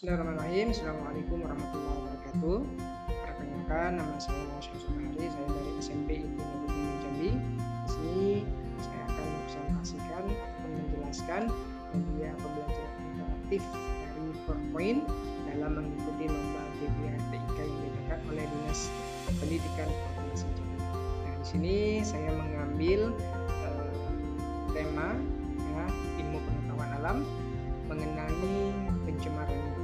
Bismillahirrahmanirrahim. Assalamualaikum warahmatullahi wabarakatuh. Perkenalkan, nama saya Syamsul Bahri. Saya dari SMP ITB Negeri Jambi. Di sini saya akan mempresentasikan atau menjelaskan media pembelajaran interaktif dari PowerPoint dalam mengikuti lomba GPA TIK yang diadakan oleh Dinas Pendidikan Provinsi Jambi. Nah, di sini saya mengambil tema ilmu pengetahuan alam mengenai pencemaran lingkungan.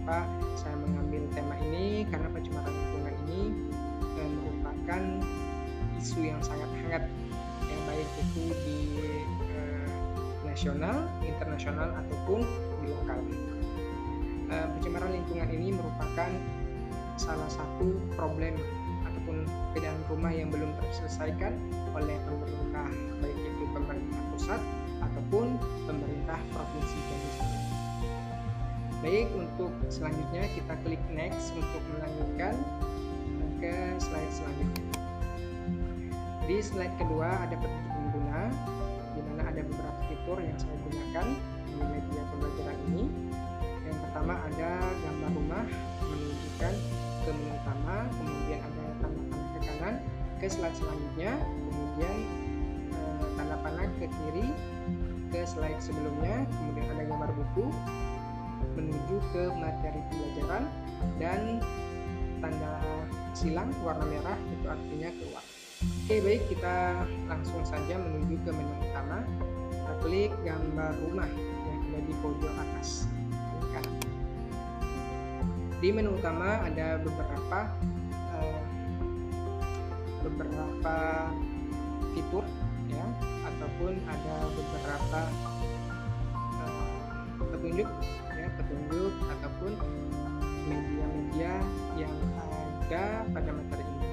Kenapa saya mengambil tema ini? Karena pencemaran lingkungan ini merupakan isu yang sangat hangat, yang baik itu di nasional, internasional ataupun di lokal. Pencemaran lingkungan ini merupakan salah satu problem ataupun pekerjaan rumah yang belum terselesaikan oleh pemerintah, baik itu pemerintah pusat ataupun pemerintah provinsi Jambi. Baik, untuk selanjutnya kita klik next untuk melanjutkan ke slide selanjutnya. Di slide kedua ada petunjuk pengguna, di mana ada beberapa fitur yang saya gunakan di media pembelajaran ini. Yang pertama ada gambar rumah menunjukkan ke menu utama, kemudian ada tanda panah ke kanan ke slide selanjutnya, kemudian tanda panah ke kiri ke slide sebelumnya, kemudian ada gambar buku menuju ke materi pembelajaran dan tanda silang warna merah itu artinya keluar. Oke, baik, kita langsung saja menuju ke menu utama. Kita klik gambar rumah yang ada di pojok atas kanan. Di menu utama ada beberapa fitur ya, ataupun ada beberapa petunjuk ataupun media-media yang ada pada materi ini.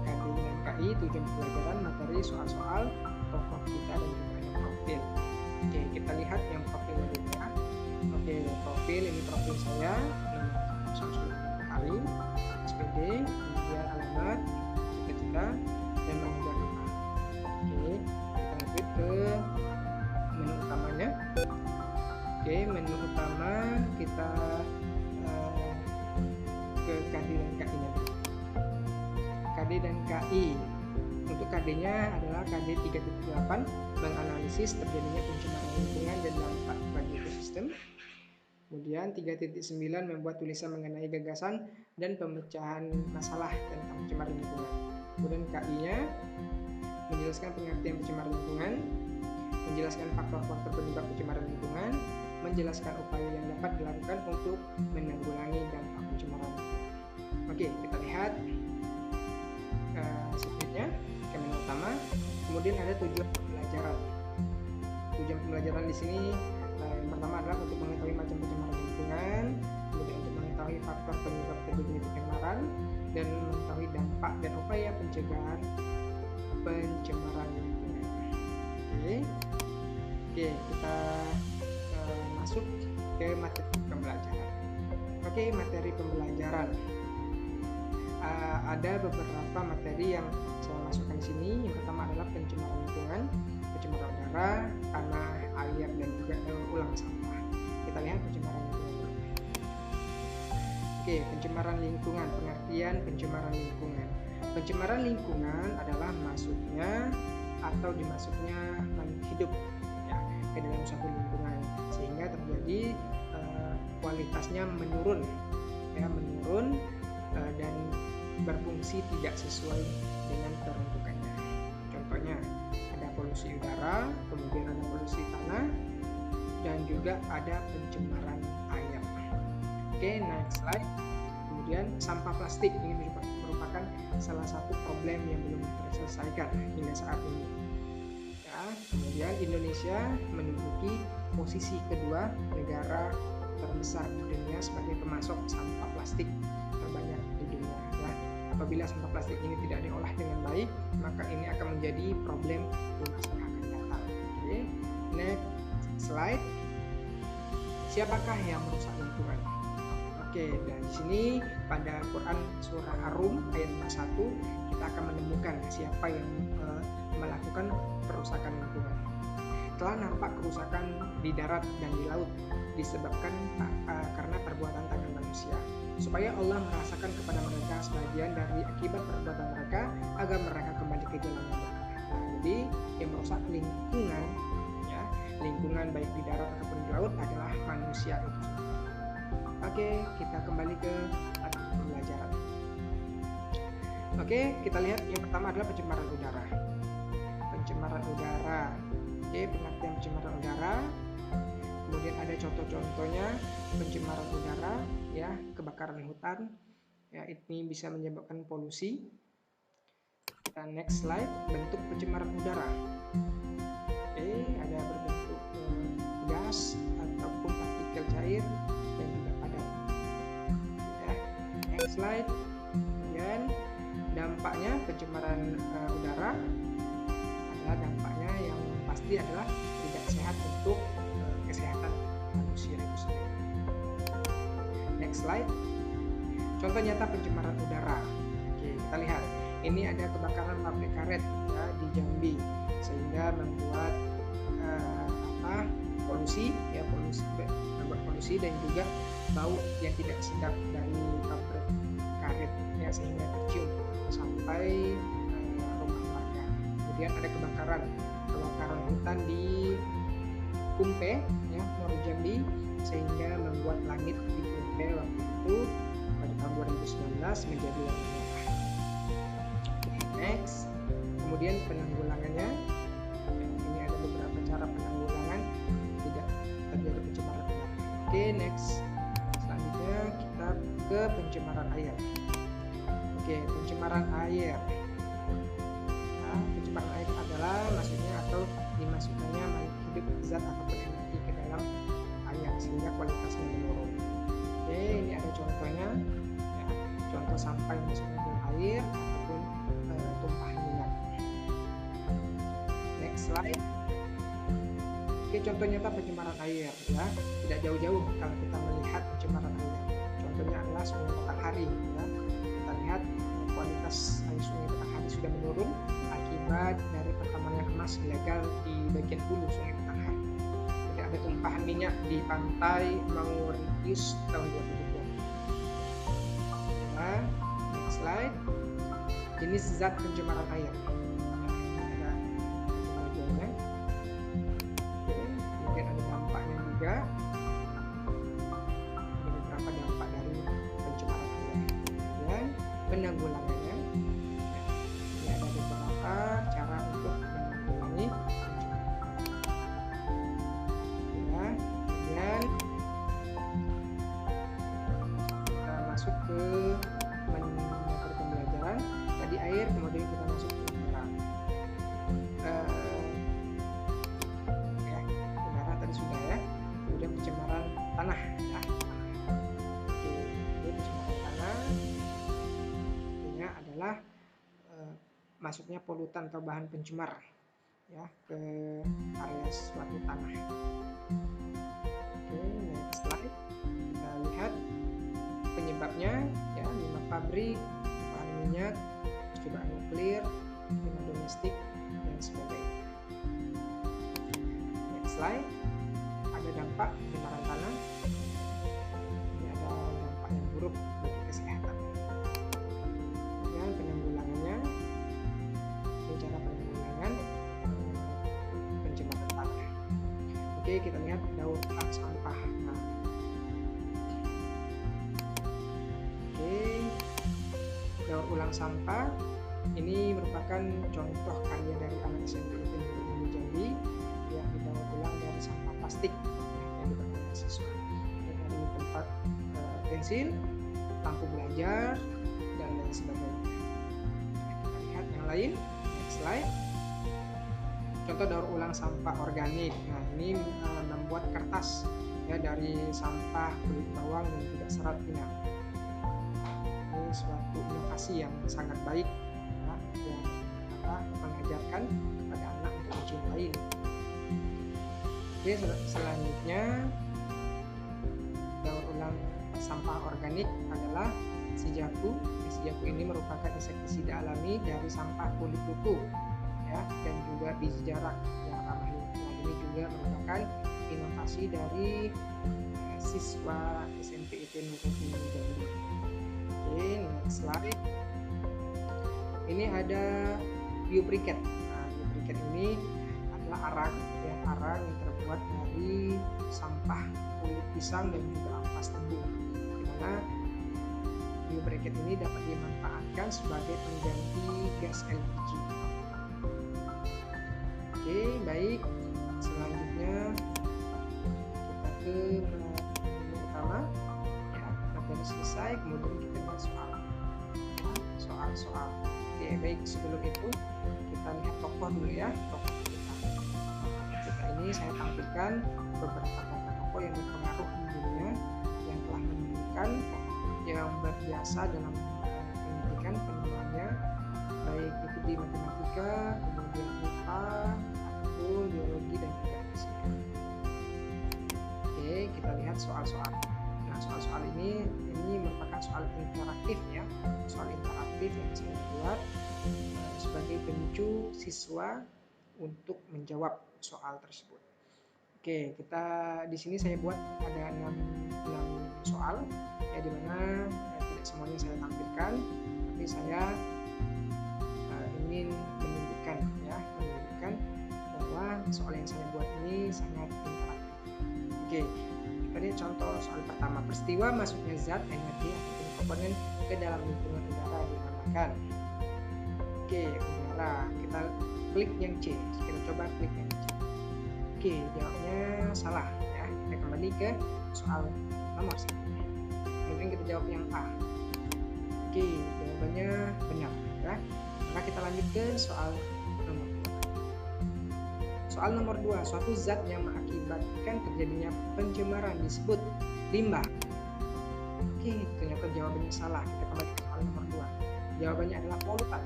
KD dan KI, tujuan pembelajaran, materi, soal-soal, tokoh kita dan juga ada profil. Oke, kita lihat yang profilnya dulu ya. Oke, profil, ini profil saya, nama Syamsul Bahri, SPD, kemudian alamat, cita-cita, dan mengajar rumah. Oke, kita lanjut ke menu utamanya. Oke, menu utama kita ke KD dan KI-nya. KD dan KI. Untuk KD-nya adalah KD 3.8, menganalisis terjadinya pencemaran lingkungan dan dampak bagi ekosistem. Kemudian 3.9 membuat tulisan mengenai gagasan dan pemecahan masalah tentang pencemaran lingkungan. Kemudian KI-nya menjelaskan pengertian pencemaran lingkungan, menjelaskan faktor-faktor penyebab pencemaran lingkungan, menjelaskan upaya yang dapat dilakukan untuk menanggulangi dampak pencemaran. Oke, kita lihat slide-nya ke menu utama. Kemudian ada tujuan pembelajaran. Tujuan pembelajaran di sini yang pertama adalah untuk mengetahui macam pencemaran lingkungan, kemudian untuk mengetahui faktor penyebab terjadinya pencemaran, dan mengetahui dampak dan upaya pencegahan pencemaran lingkungan. Oke, kita masuk ke materi pembelajaran. Oke, materi pembelajaran. Ada beberapa materi yang saya masukkan di sini. Yang pertama adalah pencemaran lingkungan, pencemaran udara, tanah, air, dan juga ulang sampah. Kita lihat pencemaran lingkungan. Oke, pencemaran lingkungan, pengertian pencemaran lingkungan. Pencemaran lingkungan adalah masuknya atau dimasuknya makhluk hidup ya, ke dalam suatu lingkungan sehingga terjadi kualitasnya menurun dan berfungsi tidak sesuai dengan peruntukannya. Contohnya ada polusi udara, kemudian ada polusi tanah, dan juga ada pencemaran air. Oke, next slide. Kemudian sampah plastik ini merupakan salah satu problem yang belum terselesaikan hingga saat ini. Ya, kemudian Indonesia menduduki posisi kedua negara terbesar di dunia sebagai pemasok sampah plastik terbanyak di dunia. Ya, apabila sampah plastik ini tidak diolah dengan baik, maka ini akan menjadi problem di masa yang akan datang. Oke, next slide. Siapakah yang merusak lingkungan? Oke, dan di sini pada Quran surah Ar-Rum ayat 41 kita akan menemukan siapa yang melakukan perusakan lingkungan. Telah nampak kerusakan di darat dan di laut disebabkan karena perbuatan supaya Allah merasakan kepada mereka sebagian dari akibat perbuatan mereka agar mereka kembali ke jalan yang benar. Nah, jadi yang merusak lingkungan, ya, lingkungan baik di darat ataupun di laut adalah manusia itu. Oke, kita kembali ke pembelajaran. Oke, kita lihat yang pertama adalah pencemaran udara. Pencemaran udara. Oke, pengertian pencemaran udara. Kemudian ada contoh-contohnya pencemaran udara, ya, kebakaran hutan, ya, ini bisa menyebabkan polusi. Kita next slide, bentuk pencemaran udara. Oke, ada berbentuk gas ataupun partikel cair dan juga padat. Ya, next slide. Kemudian dampaknya pencemaran udara adalah dampaknya yang pasti adalah tidak sehat untuk kesehatan manusia itu sendiri. Next slide. Contoh nyata pencemaran udara. Oke, kita lihat. Ini ada kebakaran pabrik karet, ya, di Jambi, sehingga membuat polusi, ya, membuat polusi dan juga bau yang tidak sedap dari pabrik karet, ya, sehingga tercium sampai rumah warga. Kemudian ada kebakaran hutan di Kumpe, ya, Muaro Jambi, sehingga membuat langit di Kumpe waktu itu pada tahun 2019 menjadi warna merah. Next, kemudian penanggulangannya. Ini ada beberapa cara penanggulangan tidak terjadi pencemaran udara. Oke, next. Selanjutnya kita ke pencemaran air. Oke, pencemaran air. Nah, pencemaran air adalah maksudnya atau dimasukkannya hidup zat ataupun energi ke dalam air sehingga kualitasnya menurun. Oke, ini ada contohnya, ya, contoh sampah yang masuk ke dalam air ataupun tumpahan minyak. Next slide. Oke, contoh nyata pencemaran air, ya, tidak jauh-jauh kalau kita melihat pencemaran air. Contohnya adalah Sungai Batanghari, ya. Kita lihat kualitas air Sungai Batanghari sudah menurun akibat dari pertambangan emas ilegal di bagian hulu Sungai Batanghari. Jadi ada tumpahan minyak di pantai Mauritius tahun 2020. Ya, next slide. Jenis zat pencemaran air. Ada bagiannya. Kemudian ada dampaknya juga. Ini beberapa dampak dari pencemaran air. Dan penanggulangannya. Ini ada beberapa cara untuk menanggulangi pencemaran. Ya, kemudian kita masuk ke pembelajaran. Tadi air, kemudian kita masuk ke udara. Ya, udara tadi sudah, ya. Kemudian pencemaran tanah, ya. Oke, ini pencemaran tanah. Artinya adalah masuknya polutan atau bahan pencemar, ya, ke area suatu tanah. Oke, next slide. Kita lihat penyebabnya, ya, limbah pabrik, bahan minyak, cobaan nuklir, limbah domestik, dan sebagainya. Next slide. Ada dampak pencemaran tanah. Ini ada dampak yang buruk bagi kesehatan. Dan penanggulangannya, cara penanggulangan pencemaran tanah. Oke, kita lihat daur ulang sampah. Nah, oke, daur ulang sampah ini merupakan contoh karya dari anak SMP ITN Jambi yang didaur ulang dari sampah plastik, ya, yang dipakai siswa, ya, dari tempat pensil, lampu belajar, dan lain sebagainya. Kita lihat yang lain. Next slide. Contoh daur ulang sampah organik. Nah, ini membuat kertas, ya, dari sampah kulit bawang yang tidak serat inang. Ini suatu inovasi yang sangat baik, ya, yang mengajarkan kepada anak untuk mencintai. Oke, selanjutnya daur ulang sampah organik adalah Sijaku. Sijaku ini merupakan insektisida alami dari sampah kulit kuku, ya, dan juga biji jarak yang ramah lingkungan. Ini juga merupakan inovasi dari siswa SMP ITN Jambi. Oke, next slide. Ini ada biobriket. Nah, biobriket ini adalah arang yang terbuat dari sampah kulit pisang dan juga ampas tebu, di mana biobriket ini dapat dimanfaatkan sebagai pengganti gas LPG. Oke, baik. Selanjutnya kita ke menu utama. Ya, materi selesai. Kemudian kita lihat soal. Oke, baik. Sebelum itu kita lihat tokoh dulu ya. Tokoh kita ini saya tampilkan beberapa tokoh yang berpengaruh di dunia yang telah menunjukkan yang berjasa dalam pendidikan penemuannya, baik itu di matematika, kemudian IPA, ataupun biologi dan juga fisika. Oke, kita lihat soal-soal. Nah, soal-soal ini merupakan soal interaktif ya, soal interaktif yang saya buat sebagai pemicu siswa untuk menjawab soal tersebut. Oke, kita di sini saya buat ada 6 soal ya, dimana tidak semuanya saya tampilkan, tapi saya ingin menunjukkan bahwa soal yang saya buat ini sangat interaktif. Oke, kita lihat contoh soal pertama. Peristiwa masuknya zat, energi ataupun komponen ke dalam lingkungan udara dinamakan. Oke, udara. Kita klik yang C. Kita coba klik yang C. Oke, jawabnya salah ya. Kita kembali ke soal nomor 1. Kemudian kita jawab yang A. Oke, jawabannya benar ya. Maka kita lanjut ke soal nomor 2. Soal nomor 2, suatu zat yang mengakibatkan terjadinya pencemaran disebut limbah. Oke, ternyata jawabannya salah. Kita kembali ke soal nomor 2. Jawabannya adalah polutan.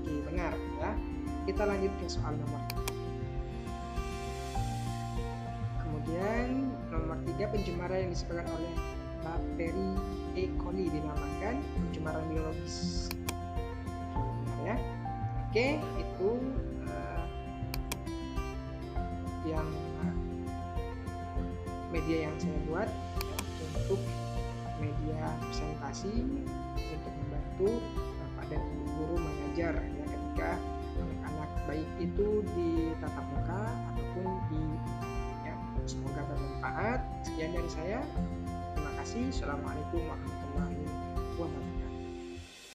Oke, benar ya. Kita lanjut ke soal nomor 3. Kemudian nomor 3, pencemaran yang disebabkan oleh bakteri E. coli dinamakan pencemaran biologis. Benar ya. Oke, itu yang media yang saya buat ya, untuk media presentasi untuk membantu Bapak dan guru mengajar ya, ketika anak-anak baik itu di tatap muka ataupun di ya. Semoga bermanfaat. Sekian dari saya. Terima kasih. Assalamualaikum warahmatullahi wabarakatuh.